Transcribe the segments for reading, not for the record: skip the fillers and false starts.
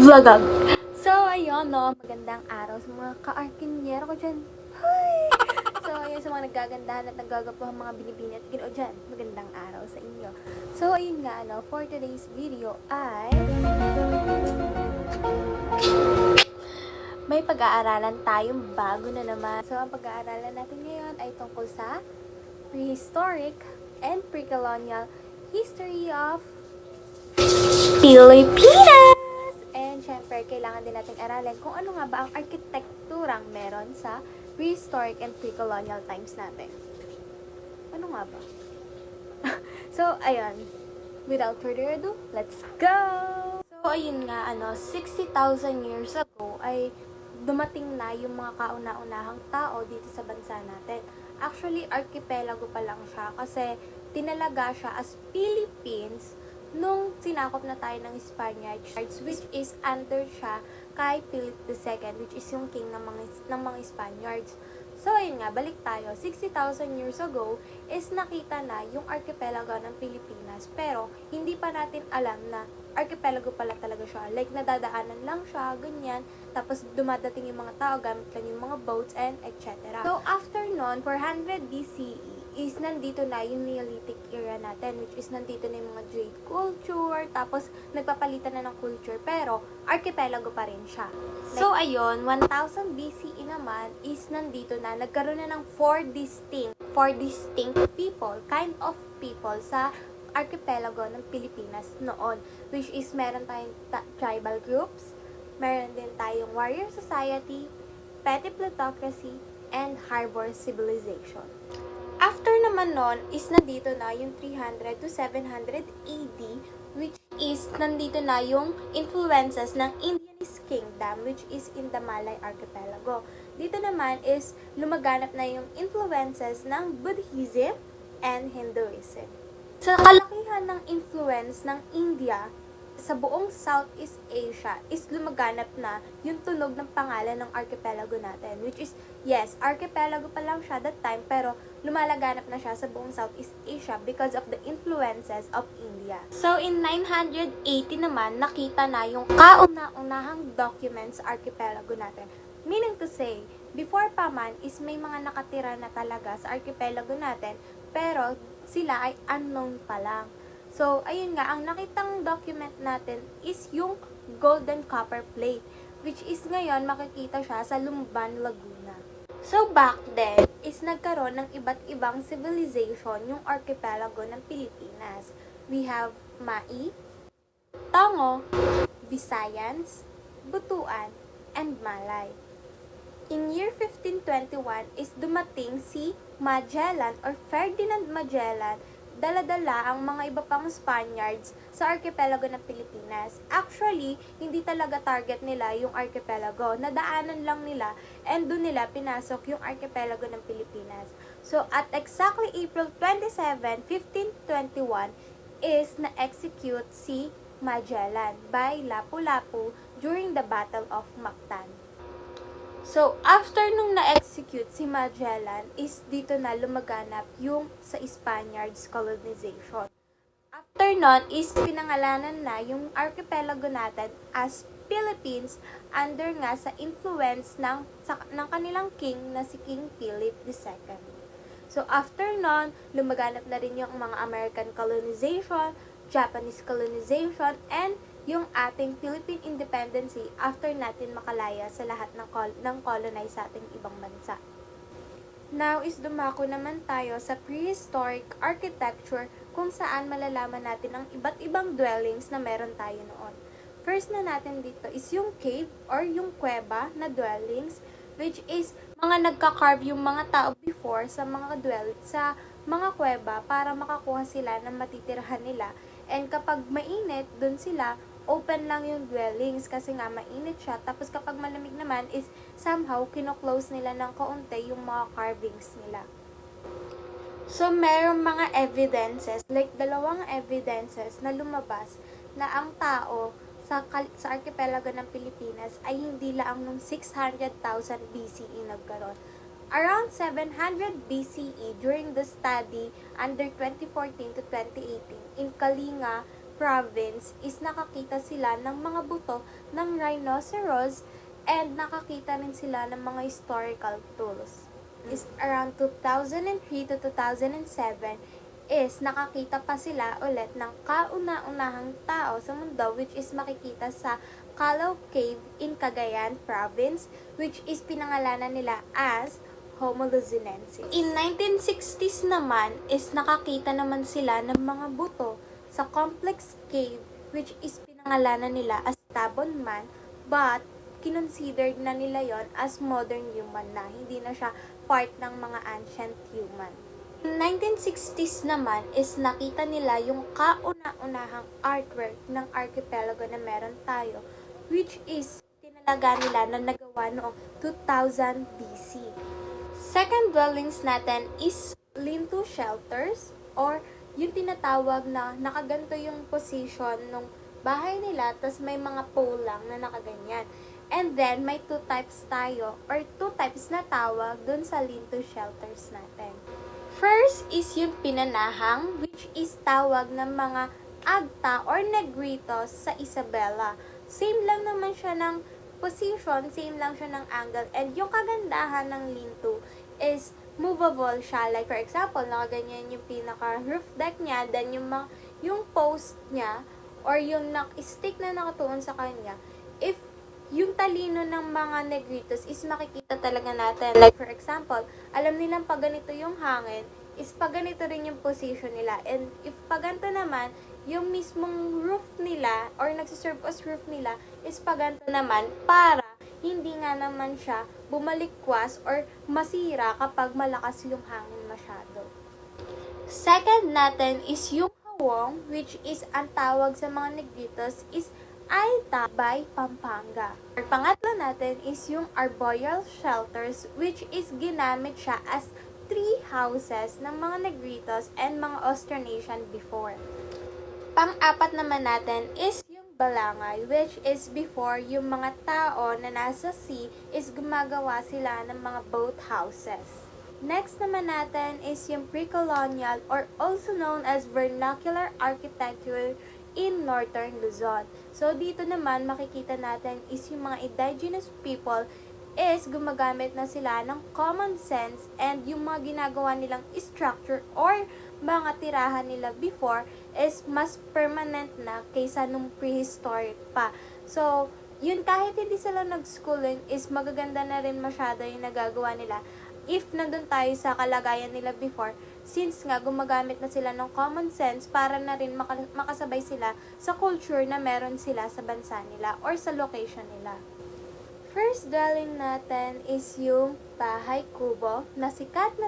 Vlogag. So, ayun, no, magandang araw sa mga ka-arkinyero ko dyan. Hi! So, ayun, sa mga nagagandahan at naggagapuhang mga binibini at ginoo dyan, magandang araw sa inyo. So, ayun nga, no, for today's video ay may pag-aaralan tayong bago na naman. So, ang pag-aaralan natin ngayon ay tungkol sa prehistoric and pre-colonial history of Pilipinas! And syempre, kailangan din nating aralin kung ano nga ba ang arkitekturang meron sa prehistoric and pre-colonial times natin. Ano nga ba? So, ayun. Without further ado, let's go! So, ayun nga, 60,000 years ago ay dumating na yung mga kauna-unahang tao dito sa bansa natin. Actually, archipelago pa lang siya kasi tinalaga siya as Philippines nung sinakop na tayo ng Spaniards, which is under siya kay Philip II, which is yung king ng mga Spaniards. So, ayun nga, balik tayo. 60,000 years ago is nakita na yung archipelago ng Pilipinas, pero hindi pa natin alam na archipelago pala talaga siya. Like, nadadaanan lang siya, ganyan. Tapos, dumadating yung mga tao, gamit lang yung mga boats, and etc. So, after nun, 400 BCE, is nandito na yung Neolithic era natin, which is nandito na yung mga jade culture, tapos nagpapalitan na ng culture, pero archipelago pa rin siya. So, ayun, 1000 BCE naman is nandito na, nagkaroon na ng four distinct people, kind of people sa archipelago ng Pilipinas noon, which is meron tayong tribal groups, meron din tayong warrior society, petty plutocracy, and harbor civilization. After naman nun, is nandito na yung 300 to 700 AD, which is nandito na yung influences ng Indianese kingdom, which is in the Malay Archipelago. Dito naman is lumaganap na yung influences ng Buddhism and Hinduism. Sa kalakihan ng influence ng India sa buong Southeast Asia is lumaganap na yung tunog ng pangalan ng archipelago natin, which is, yes, archipelago pa lang siya that time, pero lumalaganap na siya sa buong Southeast Asia because of the influences of India. So, in 980 naman, nakita na yung kauna-unahang documents sa archipelago natin. Meaning to say, before pa man is may mga nakatira na talaga sa archipelago natin, pero sila ay unknown pa lang. So, ayun nga, ang nakitang document natin is yung golden copper plate, which is ngayon makikita siya sa Lumban, Laguna. So, back then, is nagkaroon ng iba't ibang civilization yung archipelago ng Pilipinas. We have Mai, Tongo, Visayans, Butuan, and Malay. In year 1521 is dumating si Magellan or Ferdinand Magellan, dala-dala ang mga iba pang Spaniards sa archipelago ng Pilipinas. Actually, hindi talaga target nila yung archipelago. Nadaanan lang nila and doon nila pinasok yung archipelago ng Pilipinas. So, at exactly April 27, 1521 is na-execute si Magellan by Lapu-Lapu during the Battle of Mactan. So, after nung na-execute si Magellan, is dito na lumaganap yung sa Spaniards colonization. After nun, is pinangalanan na yung archipelago natin as Philippines under nga sa influence ng kanilang king na si King Philip II. So, after nun, lumaganap na rin yung mga American colonization, Japanese colonization, and yung ating Philippine independency after natin makalaya sa lahat ng colonize sa ating ibang bansa. Now is dumako naman tayo sa prehistoric architecture kung saan malalaman natin ang iba't ibang dwellings na meron tayo noon. First na natin dito is yung cave or yung kuweba na dwellings, which is mga nagka-carve yung mga tao before sa mga kuweba para makakuha sila ng matitirhan nila. And kapag mainit, dun sila open lang yung dwellings kasi nga mainit siya. Tapos kapag malamig naman is somehow kino-close nila ng kaunti yung mga carvings nila. So, merong mga evidences, like 2 evidences na lumabas na ang tao sa archipelago ng Pilipinas ay hindi lang nung 600,000 BCE nagkaroon. Around 700 BCE during the study under 2014 to 2018 in Kalinga, province is nakakita sila ng mga buto ng rhinoceros and nakakita rin sila ng mga historical tools. Is around 2003 to 2007 is nakakita pa sila ulit ng kauna-unahang tao sa mundo, which is makikita sa Calao Cave in Cagayan Province, which is pinangalanan nila as Homo luzonensis. In 1960s naman is nakakita naman sila ng mga buto sa Complex Cave, which is pinangalanan nila as Tabon Man, but kinonsidered na nila yon as modern human na, hindi na siya part ng mga ancient human. In 1960s naman is nakita nila yung kauna-unahang artwork ng archipelago na meron tayo, which is tinalaga nila na nagawa noong 2000 BC. Second dwellings natin is lean-to shelters, or yung tinatawag na nakaganto yung position ng bahay nila, tas may mga pole lang na nakaganyan. And then, may two types tayo, or two types na tawag dun sa lean-to shelters natin. First is yung pinanahang, which is tawag ng mga Agta or Negritos sa Isabela. Same lang naman siya ng position, same lang siya ng angle, and yung kagandahan ng lean-to is movable siya. Like for example, nakaganyan yung pinaka-roof deck niya, then yung post niya, or yung stick na nakatuon sa kanya, if yung talino ng mga Negritos is makikita talaga natin. Like for example, alam nilang pag ganito yung hangin, is pag ganito rin yung position nila. And if pag ganito naman, yung mismong roof nila, or nagsiserve as roof nila, is pag ganito naman, para hindi nga naman siya bumalikwas or masira kapag malakas yung hangin masyado. Second natin is yung hawong, which is ang tawag sa mga Negritos is Aita by Pampanga. Or pangatlo natin is yung arboreal shelters, which is ginamit siya as tree houses ng mga Negritos and mga Austronesian before. Pang-apat naman natin is yung balangay, which is before yung mga tao na nasa sea is gumagawa sila ng mga boat houses. Next naman natin is yung pre-colonial, or also known as vernacular architecture in Northern Luzon. So, dito naman makikita natin is yung mga indigenous people is gumagamit na sila ng common sense, and yung mga ginagawa nilang structure or mga tirahan nila before is mas permanent na kaysa nung prehistoric pa. So, yun kahit hindi sila nag-schooling is magaganda na rin masyado yung nagagawa nila if nandun tayo sa kalagayan nila before, since nga gumagamit na sila ng common sense para na rin makasabay sila sa culture na meron sila sa bansa nila or sa location nila. First dwelling natin is yung Bahay Kubo, na sikat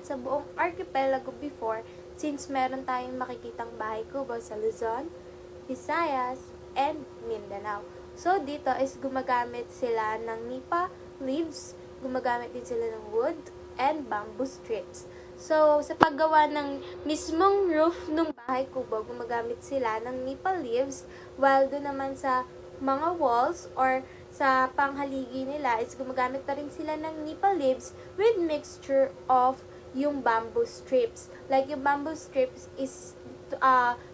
sa buong archipelago before, since meron tayong makikitang Bahay Kubo sa Luzon, Visayas, and Mindanao. So, dito is gumagamit sila ng nipa leaves, gumagamit din sila ng wood and bamboo strips. So, sa paggawa ng mismong roof ng Bahay Kubo, gumagamit sila ng nipa leaves, while doon naman sa mga walls or sa panghaligi nila is gumagamit pa rin sila ng nipa leaves with mixture of yung bamboo strips. Like yung bamboo strips is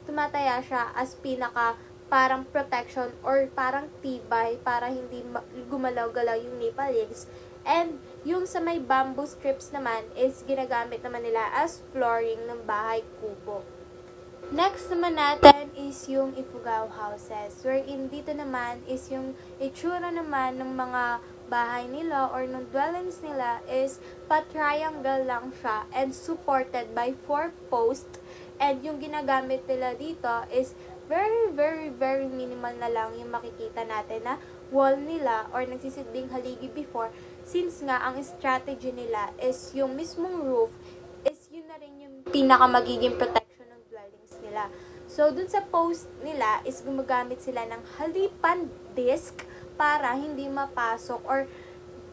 tumataya siya as pinaka parang protection or parang tibay para hindi gumalaw-galaw yung nipa leaves. And yung sa may bamboo strips naman is ginagamit naman nila as flooring ng Bahay Kubo. Next naman natin is yung Ifugao houses, wherein dito naman is yung itsura naman ng mga bahay nila or ng dwellings nila is pa-triangle lang siya and supported by 4 posts, and yung ginagamit nila dito is very minimal na lang yung makikita natin na wall nila or nagsisilbing haligi before, since nga ang strategy nila is yung mismong roof is yun na rin yung pinaka magiging protection ng dwellings nila. So, dun sa post nila is gumagamit sila ng halipan disc para hindi mapasok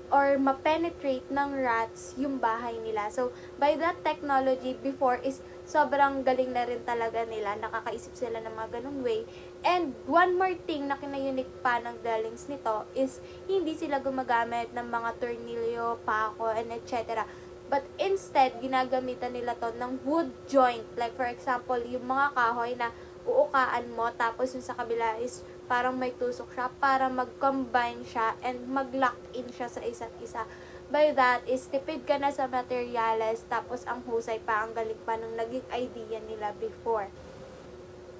or ma-penetrate ng rats yung bahay nila. So, by that technology before is sobrang galing na rin talaga nila. Nakakaisip sila ng mga ganung way. And one more thing na kinayunik pa ng dwellings nito is hindi sila gumagamit ng mga tornilyo, pako, and etc. But instead, ginagamitan nila to ng wood joint. Like for example, yung mga kahoy na uukaan mo, tapos yung sa kabila is parang may tusok siya para mag-combine siya and mag-lock in siya sa isa't isa. By that is tipid ka na sa materials, tapos ang husay pa, ang galing pa nung naging idea nila before.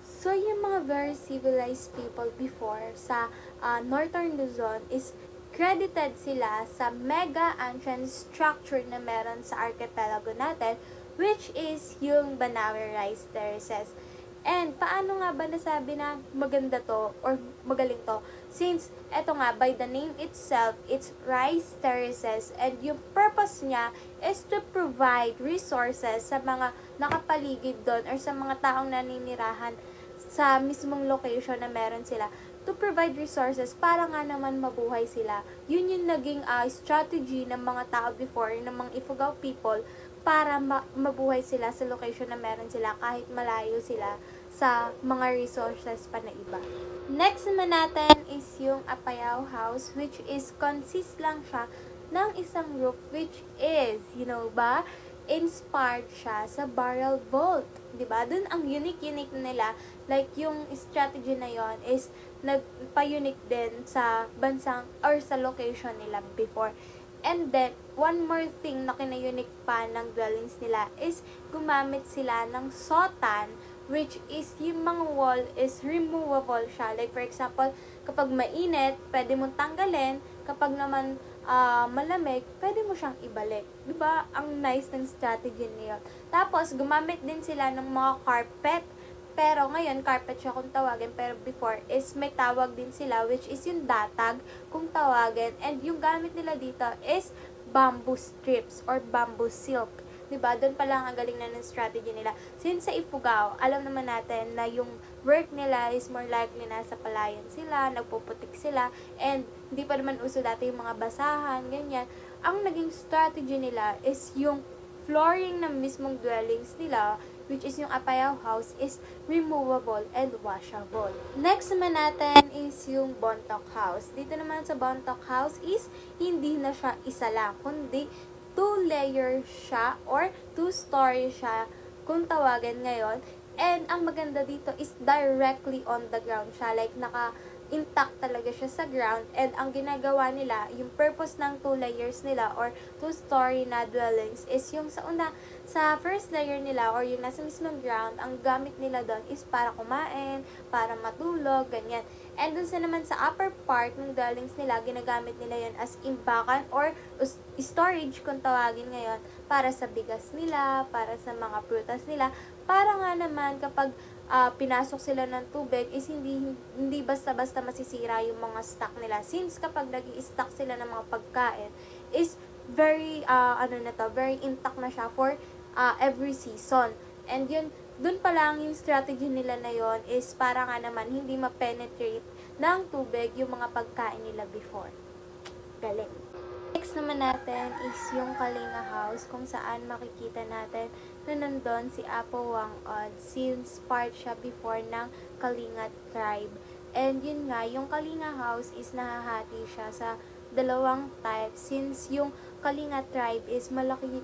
So, yung mga very civilized people before sa Northern Luzon is credited sila sa mega ancient structure na meron sa archipelago natin, which is yung Banawe Rice Terraces. And paano nga ba nasabi na maganda to or magaling to? Since eto nga, by the name itself, it's rice terraces, and yung purpose niya is to provide resources sa mga nakapaligid doon or sa mga taong naninirahan sa mismong location na meron sila, to provide resources para nga naman mabuhay sila. Yun yung naging strategy ng mga tao before, ng mga Ifugao people, para mabuhay sila sa location na meron sila kahit malayo sila sa mga resources pa na iba. Next naman natin is yung Apayao House, which is consist lang siya ng isang roof, which is, you know ba, inspired siya sa Burial Vault. Diba? Dun ang unique nila. Like, yung strategy na yon is nagpa-unique din sa bansang or sa location nila before. And then, one more thing na kinayunique pa ng dwellings nila is gumamit sila ng sotan, which is yung mga wall is removable siya. Like, for example, kapag mainit, pwede mong tanggalin. Kapag naman malamig, pwede mo siyang ibalik. Diba? Ang nice ng strategy niyo. Tapos, gumamit din sila ng mga carpet. Pero ngayon, carpet siya kung tawagin. Pero before is may tawag din sila, which is yung datag kung tawagin. And yung gamit nila dito is bamboo strips or bamboo silk. Diba? Doon pa lang ang galing na ng strategy nila. Since sa Ifugao, alam naman natin na yung work nila is more likely na sa palayan sila, nagpuputik sila, and hindi pa naman uso dati yung mga basahan, ganyan. Ang naging strategy nila is yung flooring ng mismong dwellings nila, which is yung Apayao House, is removable and washable. Next naman natin is yung Bontoc House. Dito naman sa Bontoc House is hindi na siya isa lang, kundi 2-layer siya or 2-story siya kung tawagin ngayon. And ang maganda dito is directly on the ground siya. Like, intact talaga siya sa ground, and ang ginagawa nila, yung purpose ng 2 layers nila or 2-story na dwellings is yung sa first layer nila or yung nasa mismong ground, ang gamit nila doon is para kumain, para matulog, ganyan. And dun naman sa upper part ng dwellings nila, ginagamit nila yun as imbakan or storage kung tawagin ngayon, para sa bigas nila, para sa mga prutas nila, para nga naman kapag pinasok sila ng tubig is hindi basta-basta masisira yung mga stock nila. Since kapag nag-i-stock sila ng mga pagkain is very very intact na siya for every season. And yun, dun pa lang yung strategy nila na yon is para nga naman hindi ma-penetrate ng tubig yung mga pagkain nila before. Galing. Next naman natin is yung Kalinga House, kung saan makikita natin na nandun si Apo Wang-od, since part siya before ng Kalinga tribe. And yun nga, yung Kalinga House is nahahati siya sa dalawang type, since yung Kalinga tribe is malaking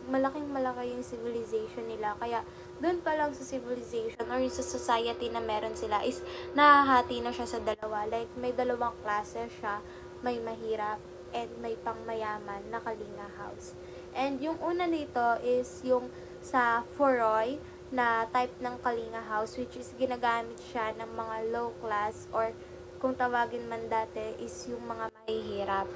yung civilization nila. Kaya doon pa lang sa civilization or sa society na meron sila is nahahati na siya sa dalawa. Like, may dalawang klase siya, may mahirap and may pangmayaman na Kalinga House. And yung una dito is yung sa Foroy na type ng Kalinga House, which is ginagamit siya ng mga low class or kung tawagin man dati is yung mga mahihirap,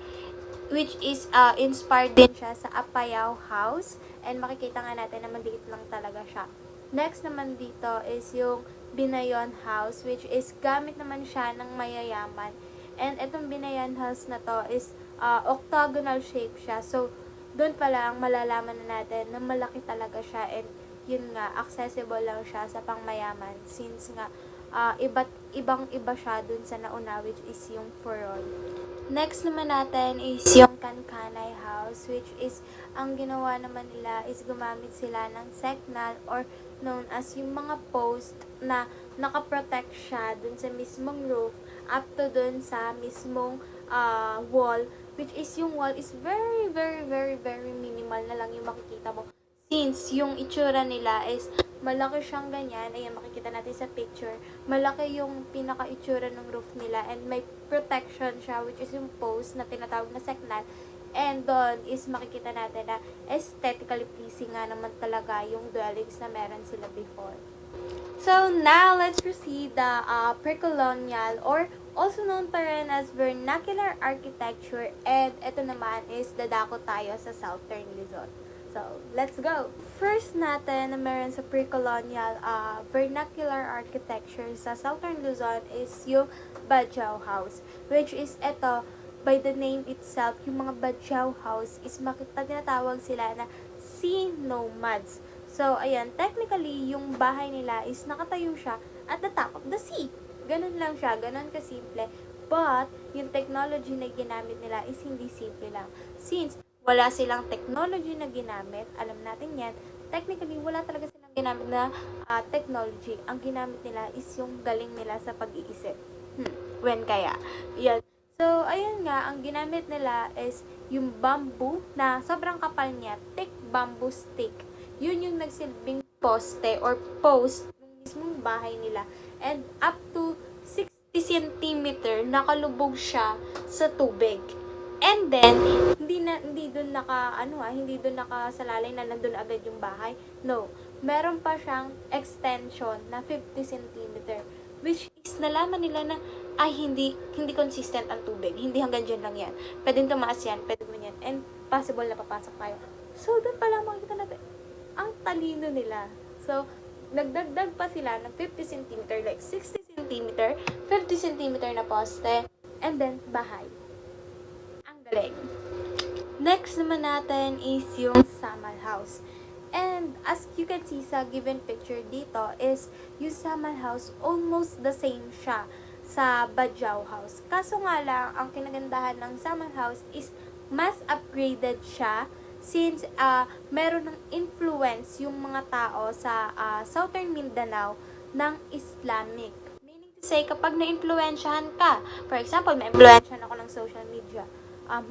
which is inspired din siya sa Apayao House, and makikita nga natin na maliit lang talaga siya. Next naman dito is yung Binayon House, which is gamit naman siya ng mayayaman. And itong Binayon House na to is octagonal shape siya. So, doon pa lang malalaman na natin na malaki talaga siya, and yun nga, accessible lang siya sa pangmayaman since nga ibang-iba siya dun sa nauna, which is yung Foroy. Next naman natin is yung Kankanay House, which is ang ginawa naman nila is gumamit sila ng signal or known as yung mga post na nakaprotect siya dun sa mismong roof up to dun sa mismong wall, which is yung wall is very minimal na lang yung makikita mo. Since yung itsura nila is malaki siyang ganyan, ayan makikita natin sa picture, malaki yung pinaka-itsura ng roof nila and may protection siya which is yung post na tinatawag na seknal. And doon is makikita natin na aesthetically pleasing nga naman talaga yung dwellings na meron sila before. So now let's proceed the pre-colonial or also known pa rin as vernacular architecture, and ito naman is dadako tayo sa Southern Luzon. So, let's go! First natin na meron sa pre-colonial vernacular architecture sa Southern Luzon is yung Badjao House, which is ito, by the name itself, yung mga Badjao House is tinatawag sila na sea nomads. So, ayan, technically, yung bahay nila is nakatayo siya at the top of the sea. Ganun lang siya, ganun kasimple. But, yung technology na ginamit nila is hindi simple lang. Since, wala silang technology na ginamit, alam natin yan, technically, wala talaga silang ginamit na technology. Ang ginamit nila is yung galing nila sa pag-iisip. When kaya? Yan. So, ayun nga, ang ginamit nila is yung bamboo na sobrang kapal niya, thick bamboo stick. Yun yung nagsilbing poste or post ng mismong bahay nila. And up to 60 cm nakalubog siya sa tubig. And then, hindi doon nakasalalay na nandun agad yung bahay. No. Meron pa siyang extension na 50 cm. Which is, nalaman nila na, ay, hindi consistent ang tubig. Hindi hanggang dyan lang yan. Pwedeng tumaas yan, pwedeng yan. And possible na papasok tayo. So, doon pala makikita natin, ang talino nila. So, nagdagdag pa sila ng 50 cm, like 60 cm, 50 cm na poste, and then bahay. Ang galing. Next naman natin is yung Samal House. And as you can see sa given picture dito is yung Samal House, almost the same siya sa Badjao House. Kaso nga lang, ang kinagandahan ng Samal House is mas upgraded siya since meron ng influence yung mga tao sa Southern Mindanao ng Islamic. Meaning to say, kapag na-influensyahan ka, for example, ma-influensyahan ako ng social media,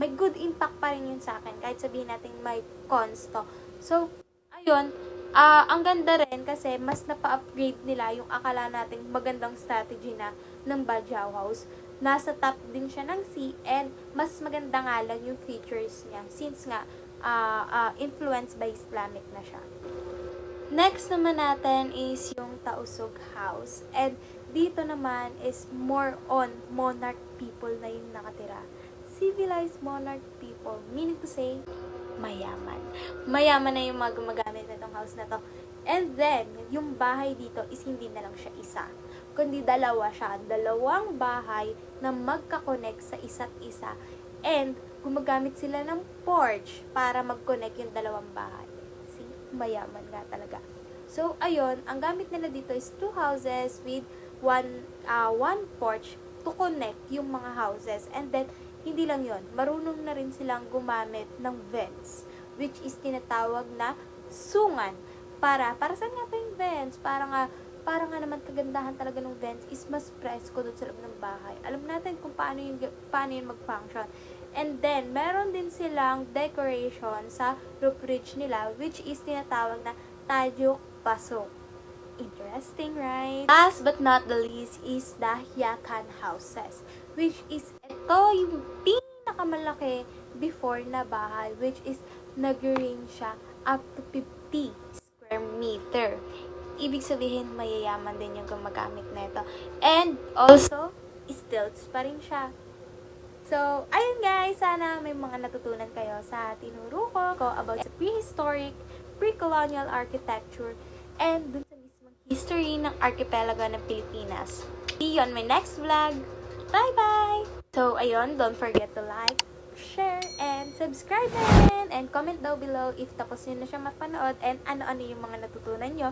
may good impact pa rin yun sa akin, kahit sabihin natin may cons to. So, ayun, ang ganda rin kasi mas napa-upgrade nila yung akala nating magandang strategy na ng Badjao House. Nasa top din siya ng sea and mas maganda nga lang yung features niya since nga influenced by Islamic na siya. Next naman natin is yung Tausug House. And dito naman is more on monarch people na yung nakatira. Civilized monarch people. Meaning to say, mayaman. Mayaman na yung mga gumagamit na itong house na to. And then, yung bahay dito is hindi na lang siya isa, kundi dalawa siya. Dalawang bahay na magka-connect sa isa't isa. And, gumagamit sila ng porch para mag-connect yung dalawang bahay. See? Mayaman nga talaga. So, ayun, ang gamit nila dito is 2 houses with one porch to connect yung mga houses. And then, hindi lang yon, marunong na rin silang gumamit ng vents, which is tinatawag na sungan. Para saan nga pa yung vents? Para nga naman kagandahan talaga ng vents is mas presko doon sa loob ng bahay. Alam natin kung paano yun mag-function. And then, meron din silang decoration sa roof ridge nila, which is tinatawag na Tajuk Pasok. Interesting, right? Last but not the least is the Yakan houses, which is ito yung pinakamalaki before na bahay, which is nag-range siya up to 50 square meter. Ibig sabihin, mayayaman din yung gumagamit na ito. And also, stilts pa rin siya. So, ayun guys, sana may mga natutunan kayo sa tinuro ko about sa prehistoric, pre-colonial architecture, and dun sa mismong history ng archipelago ng Pilipinas. See you on my next vlog. Bye-bye! So, ayun, don't forget to like, share, and subscribe din! And comment down below if tapos nyo na siya mapanood and ano-ano yung mga natutunan nyo.